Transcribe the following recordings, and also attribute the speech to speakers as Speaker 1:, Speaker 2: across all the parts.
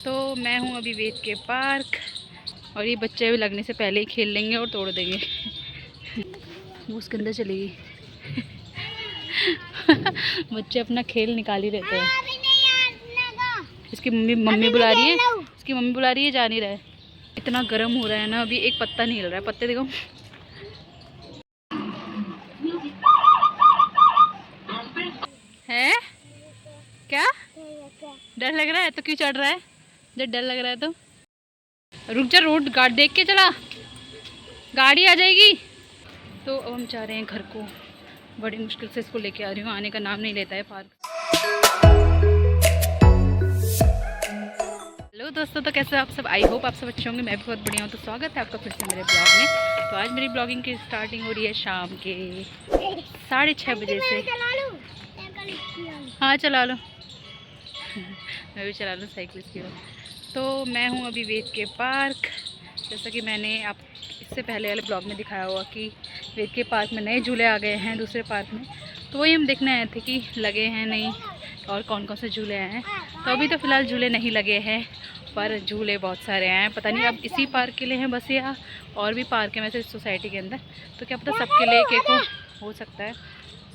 Speaker 1: तो मैं हूँ अभी वेद के पार्क और ये बच्चे भी लगने से पहले ही खेल लेंगे और तोड़ देंगे। वो उसके अंदर चली गई। बच्चे अपना खेल निकाल ही रहते हैं। इसकी मम्मी बुला रही है, इसकी मम्मी बुला रही है, जा नहीं रहा है। इतना गर्म हो रहा है ना, अभी एक पत्ता नहीं हिल रहा है। पत्ते देखो। है क्या डर लग रहा है? तो क्यों चढ़ रहा है जब डर लग रहा है? तो रुक जा, रोड गार्ड देख के चला, गाड़ी आ जाएगी। तो अब हम जा रहे हैं घर को। बड़ी मुश्किल से इसको लेके आ रही हूँ, आने का नाम नहीं लेता है पार्क। हेलो दोस्तों, तो कैसे आप सब? आई होप आप सब अच्छे होंगे। मैं भी बहुत बढ़िया हूँ। तो स्वागत है आपका फिर से मेरे ब्लॉग में। तो आज मेरी ब्लॉगिंग की स्टार्टिंग हो रही है शाम के 6:30 बजे से। हाँ चला लो। मैं भी चला लूँ साइकिल की। तो मैं हूँ अभी वेद के पार्क। जैसा कि मैंने आप इससे पहले वाले ब्लॉग में दिखाया हुआ कि वेद के पार्क में नए झूले आ गए हैं दूसरे पार्क में। तो वही हम देखने आए थे कि लगे हैं नहीं और कौन कौन से झूले आए हैं। तो अभी तो फ़िलहाल झूले नहीं लगे हैं, पर झूले बहुत सारे आए हैं। पता नहीं अब इसी पार्क के लिए हैं बस या और भी पार्क है वैसे सोसाइटी के अंदर। तो क्या पता सबके लिए एक हो सकता है।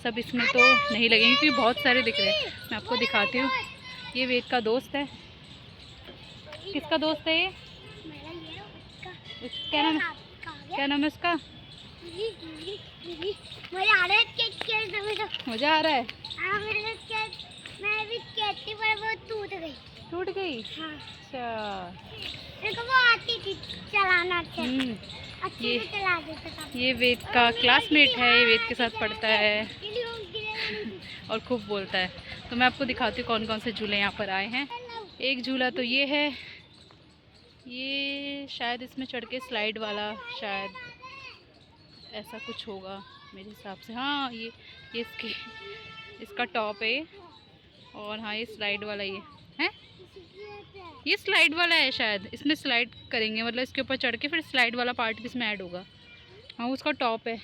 Speaker 1: सब इसमें तो नहीं लगेंगे क्योंकि बहुत सारे दिख रहे हैं। मैं आपको दिखाती हूँ। ये वेद का दोस्त है। किसका दोस्त है ये? क्या नाम है उसका? मज़ा आ रहा है। मैं भी कहती पर वो टूट गई। हाँ। अच्छा, वो आती थी चलाना। ये वेद का क्लासमेट है। ये वेद के साथ पढ़ता है और खूब बोलता है। तो मैं आपको दिखाती हूँ कौन कौन से झूले यहाँ पर आए हैं। एक झूला तो ये है, ये शायद इसमें चढ़ के स्लाइड वाला, शायद ऐसा कुछ होगा मेरे हिसाब से। हाँ ये इसका टॉप है। और हाँ ये स्लाइड वाला ये है। ये स्लाइड वाला है शायद। इसमें स्लाइड करेंगे, मतलब इसके ऊपर चढ़ के फिर स्लाइड वाला पार्ट भी इसमें ऐड होगा। हाँ उसका टॉप है।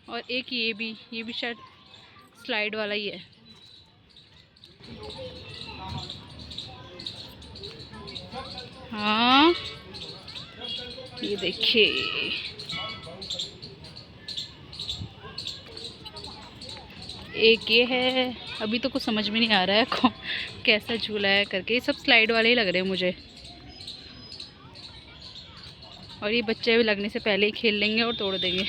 Speaker 1: और एक ये भी शायद स्लाइड वाला ही है। हाँ ये देखिए, एक ये है। अभी तो कुछ समझ में नहीं आ रहा है कौन कैसा झूला है करके। ये सब स्लाइड वाले ही लग रहे हैं मुझे। और ये बच्चे भी लगने से पहले ही खेल लेंगे और तोड़ देंगे।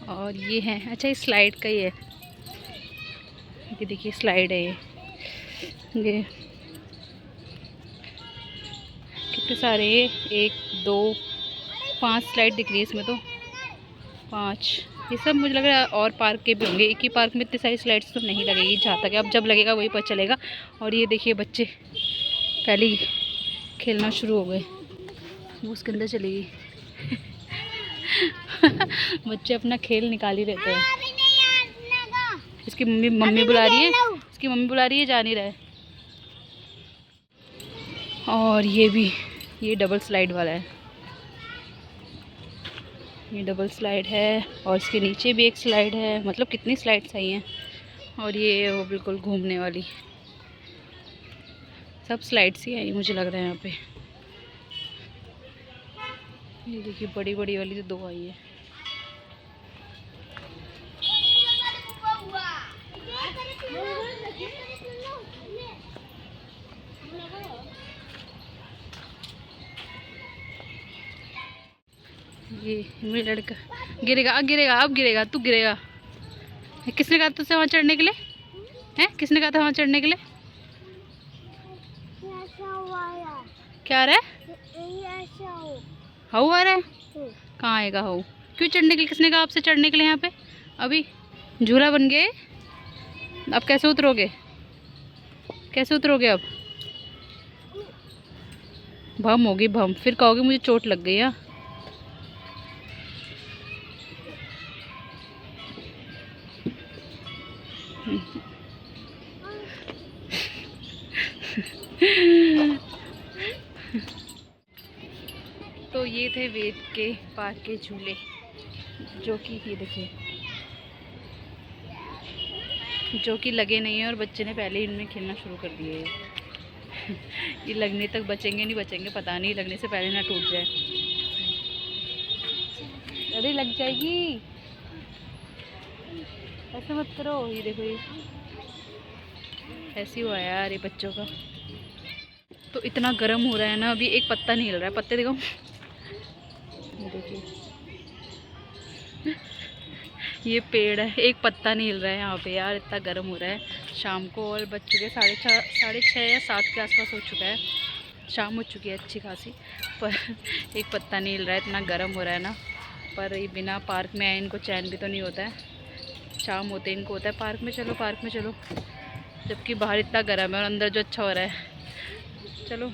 Speaker 1: और ये है, अच्छा ये स्लाइड का ही है। ये देखिए स्लाइड है ये कितने सारे, 1 2 5 स्लाइड दिख रही है इसमें। तो 5 ये सब मुझे लग रहा है और पार्क के भी होंगे। एक ही पार्क में इतनी सारी स्लाइड्स तो नहीं लगेगी जहाँ तक है। अब जब लगेगा वही पता चलेगा। और ये देखिए बच्चे पहले ही खेलना शुरू हो गए। वो उसके अंदर चली गई। बच्चे अपना खेल निकाल ही रहते हैं। इसकी मम्मी बुला रही है, इसकी मम्मी बुला रही है, जा नहीं रहा है। और ये डबल स्लाइड वाला है। ये डबल स्लाइड है और इसके नीचे भी एक स्लाइड है। मतलब कितनी स्लाइड्स आई हैं। और ये वो बिल्कुल घूमने वाली, सब स्लाइड्स ही आई मुझे लग रहा है यहाँ पे। ये देखिए बड़ी बड़ी वाली तो 2 आई है। ये मेरा लड़का गिरेगा, अब गिरेगा, तू गिरेगा। किसने कहा तुझसे वहाँ चढ़ने के लिए? हैं, किसने कहा था वहाँ चढ़ने के लिए? क्या आ रहा है? हाउ आ रहा है? कहाँ आएगा हाउ? क्यों चढ़ने के लिए? किसने कहा आपसे चढ़ने के लिए? यहाँ पे अभी झूला बन गए। अब कैसे उतरोगे? अब भम होगी भम, फिर कहोगे मुझे चोट लग गई। हाँ तो ये थे वेद के पार्क के झूले, जो कि ये देखिए जो कि लगे नहीं है और बच्चे ने पहले ही इनमें खेलना शुरू कर दिए है। ये लगने तक बचेंगे नहीं बचेंगे पता नहीं, लगने से पहले ना टूट जाए। अरे लग जाएगी, ऐसा मत करो। ये देखो, ये ऐसे हुआ है यार ये बच्चों का। तो इतना गर्म हो रहा है ना, अभी एक पत्ता नहीं हिल रहा है। पत्ते देखो, ये देखिए, ये पेड़ है, एक पत्ता नहीं हिल रहा है यहाँ पे यार। इतना गर्म हो रहा है शाम को, और बज चुके 6:30 या 7 के आसपास हो चुका है। शाम हो चुकी है अच्छी खासी, पर एक पत्ता नहीं हिल रहा है। इतना गर्म हो रहा है ना। पर ये बिना पार्क में आए इनको चैन भी तो नहीं होता है। शाम होते इनको होता है पार्क में चलो, पार्क में चलो, जबकि बाहर इतना गर्म है और अंदर जो अच्छा हो रहा है। चलो,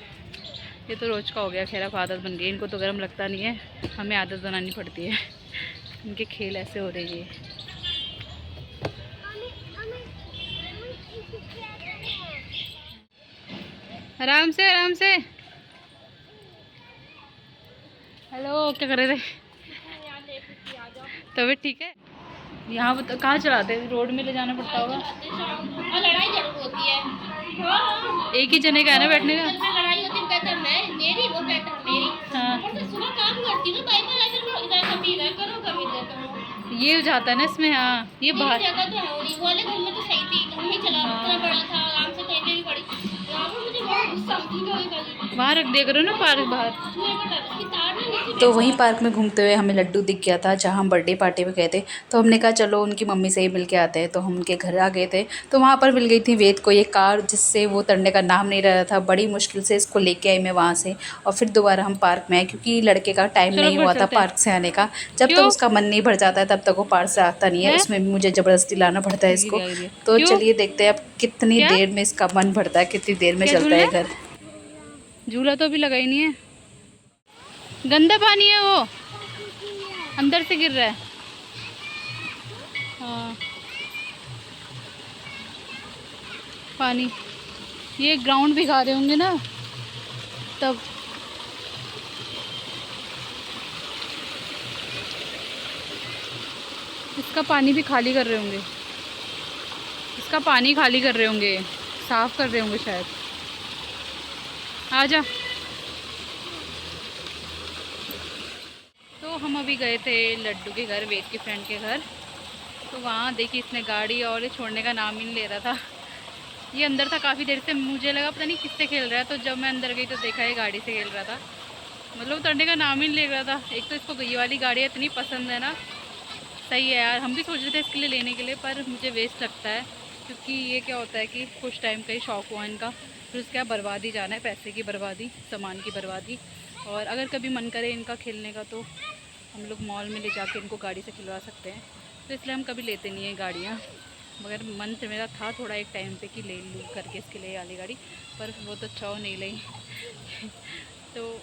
Speaker 1: ये तो रोज़ का हो गया, खैर अब आदत बन गई। इनको तो गर्म लगता नहीं है, हमें आदत बनानी पड़ती है। इनके खेल ऐसे हो रही है। आराम से, आराम से। हेलो, क्या कर रहे थे? तबीयत ठीक है? यहाँ तो कहाँ चलाते हैं? रोड में ले जाना पड़ता होगा।
Speaker 2: लड़ाई जरूर होती है।
Speaker 1: एक ही जने का है ना बैठने का?
Speaker 2: लड़ाई होती है, कहता मैं मेरी, वो कहता मेरी।
Speaker 1: हाँ,
Speaker 2: सुबह काम करती हूँ, इधर कभी इधर करो, कभी इधर करो।
Speaker 1: ये हो जाता है ना इसमें। हाँ, ये बाहर
Speaker 2: जगह तो है, वाले घर में तो सही थी, घर में चला, इतना बड़ा था, आराम से कहीं पे भी पड़ी। मुझे बहुत गुस्सा आती है,
Speaker 1: वहाँ रख दिया करो ना पार्क बाहर।
Speaker 2: तार नहीं नीचे।
Speaker 3: तो वहीं पार्क में घूमते हुए हमें लड्डू दिख गया था, जहाँ हम बर्थडे पार्टी में गए थे। तो हमने कहा चलो उनकी मम्मी से ही मिल के आते हैं। तो हम उनके घर आ गए थे। तो वहाँ पर मिल गई थी वेद को ये कार, जिससे वो तड़ने का नाम नहीं रहा था। बड़ी मुश्किल से इसको लेके आई मैं वहाँ से, और फिर दोबारा हम पार्क में आए, क्योंकि लड़के का टाइम
Speaker 1: चलो
Speaker 3: नहीं
Speaker 1: घर
Speaker 3: हुआ था
Speaker 1: चलते हैं।
Speaker 3: पार्क से आने का। जब तक
Speaker 1: क्यों?
Speaker 3: उसका मन नहीं भर जाता है तब तक वो पार्क से आता नहीं है,
Speaker 1: है?
Speaker 3: उसमें भी मुझे ज़बरदस्ती लाना पड़ता है
Speaker 1: गिर
Speaker 3: इसको।
Speaker 1: गया, गिर गया।
Speaker 3: तो
Speaker 1: क्यों?
Speaker 3: चलिए देखते हैं अब कितनी
Speaker 1: क्या?
Speaker 3: देर में इसका मन भरता है, कितनी देर में
Speaker 1: क्या
Speaker 3: चलता
Speaker 1: झूलना
Speaker 3: है
Speaker 1: है?
Speaker 3: घर।
Speaker 1: झूला तो अभी लगा ही नहीं है। गंदा पानी है वो, अंदर से गिर रहा है। हाँ, पानी, ये ग्राउंड भिगा रहे होंगे ना तब। इसका पानी भी खाली कर रहे होंगे, इसका पानी खाली कर रहे होंगे, साफ कर रहे होंगे शायद। आजा। तो हम अभी गए थे लड्डू के घर, वेद के फ्रेंड के घर। तो वहाँ देखी इसने गाड़ी, और ये छोड़ने का नाम ही नहीं ले रहा था। ये अंदर था काफ़ी देर से, मुझे लगा पता नहीं किससे खेल रहा है। तो जब मैं अंदर गई तो देखा ये गाड़ी से खेल रहा था। मतलब उतरने का नाम ही नहीं ले रहा था। एक तो इसको ये वाली गाड़ी इतनी पसंद है ना। सही है यार, हम भी सोच रहे थे इसके लिए लेने के लिए, पर मुझे वेस्ट लगता है। क्योंकि ये क्या होता है कि कुछ टाइम का ही शौक हुआ इनका, फिर उसके बाद बर्बादी जाना है, पैसे की बर्बादी, सामान की बर्बादी। और अगर कभी मन करे इनका खेलने का तो हम लोग मॉल में ले जाके इनको गाड़ी से खिलवा सकते हैं। तो इसलिए हम कभी लेते नहीं हैं गाड़ियाँ। मगर मन से मेरा था थोड़ा एक टाइम पे कि ले लूँ करके इसके लिए वाली गाड़ी, पर वो तो अच्छा नहीं ली। तो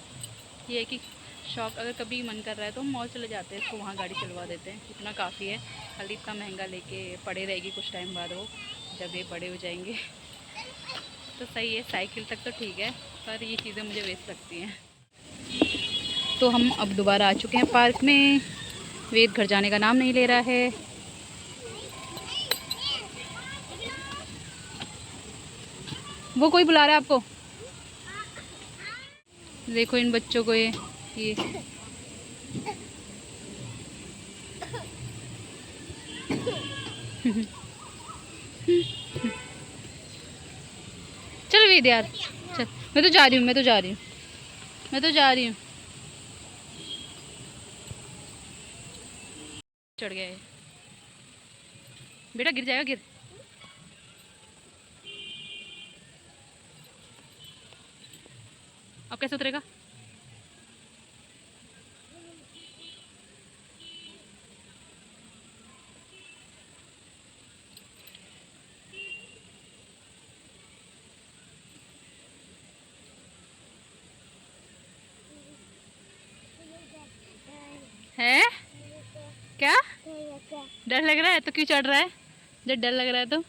Speaker 1: ये है कि शौक अगर कभी मन कर रहा है तो हम मॉल चले जाते हैं, इसको वहाँ गाड़ी चलवा देते हैं, इतना काफ़ी है। खाली इतना महंगा लेके पड़े रहेगी कुछ टाइम बाद वो, जब ये बड़े हो जाएंगे। तो सही है, साइकिल तक तो ठीक है, पर ये चीज़ें मुझे वेस्ट लगती हैं। तो हम अब दोबारा आ चुके हैं पार्क में। वेद घर जाने का नाम नहीं ले रहा है। वो कोई बुला रहा है आपको। देखो इन बच्चों को, ये चल वेद यार, चल। मैं तो जा रही हूँ, मैं तो जा रही हूँ, मैं तो जा रही हूँ। चढ़ गया है बेटा, गिर जाएगा, गिर। अब कैसे उतरेगा? है क्या? डर लग रहा है तो क्यों चढ़ रहा है? जब डर लग रहा है तो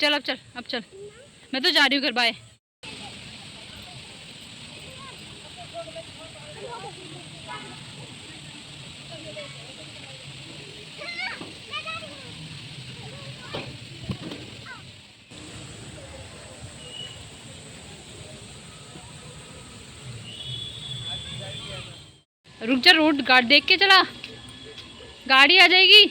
Speaker 1: चल अब चल, अब चल, मैं तो जा रही हूँ घर, बाय। रुक जा, रोड गार्ड देख के चला, गाड़ी आ जाएगी।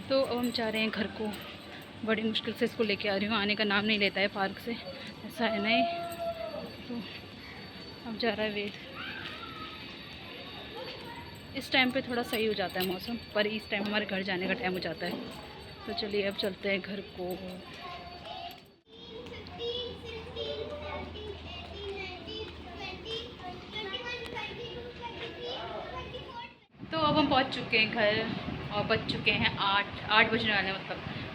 Speaker 1: तो अब हम जा रहे हैं घर को। बड़ी मुश्किल से इसको लेके आ रही हूँ, आने का नाम नहीं लेता है पार्क से, ऐसा है नहीं। तो अब जा रहा है वेद। इस टाइम पे थोड़ा सही हो जाता है मौसम, पर इस टाइम हमारे घर जाने का टाइम हो जाता है। तो चलिए अब चलते हैं घर को। तो अब हम पहुंच चुके हैं घर और बज चुके हैं 8 बजने वाले हैं।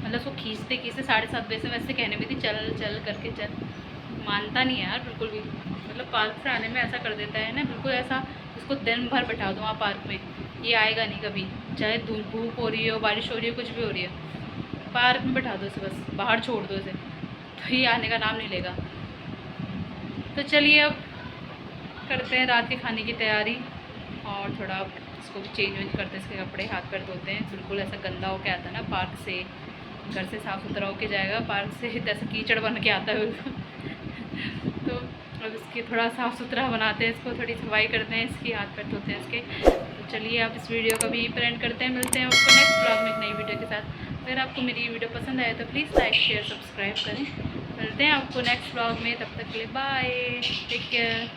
Speaker 1: मतलब उसको खींचते खींचते 7:30 बजे से वैसे कहने में थी चल चल करके चल, मानता नहीं है यार बिल्कुल भी। मतलब पार्क से आने में ऐसा कर देता है ना, बिल्कुल ऐसा इसको दिन भर बैठा दो वहाँ पार्क में, ये आएगा नहीं कभी, चाहे धूप हो रही हो, बारिश हो रही हो, कुछ भी हो रही है, पार्क में बैठा दो इसे, बस बाहर छोड़ दो इसे, तो ये आने का नाम नहीं लेगा। तो चलिए अब करते हैं रात के खाने की तैयारी और थोड़ा इसको भी चेंज वेंज करते हैं, इसके कपड़े हाथ पैर धोते हैं। बिल्कुल ऐसा गंदा होके आता है ना पार्क से, घर से साफ़ सुथरा होके जाएगा, पार्क से ऐसा कीचड़ बन के आता है बिल्कुल। तो अब इसकी थोड़ा साफ़ सुथरा बनाते हैं, इसको थोड़ी सफाई करते हैं, इसकी हाथ पैर धोते हैं इसके। तो चलिए आप इस वीडियो का भी एंड करते हैं, मिलते हैं आपको नेक्स्ट ब्लॉग में एक नई वीडियो के साथ। अगर आपको मेरी वीडियो पसंद आए तो प्लीज़ लाइक शेयर सब्सक्राइब करें। मिलते हैं आपको नेक्स्ट ब्लॉग में, तब तक के लिए बाय, टेक केयर।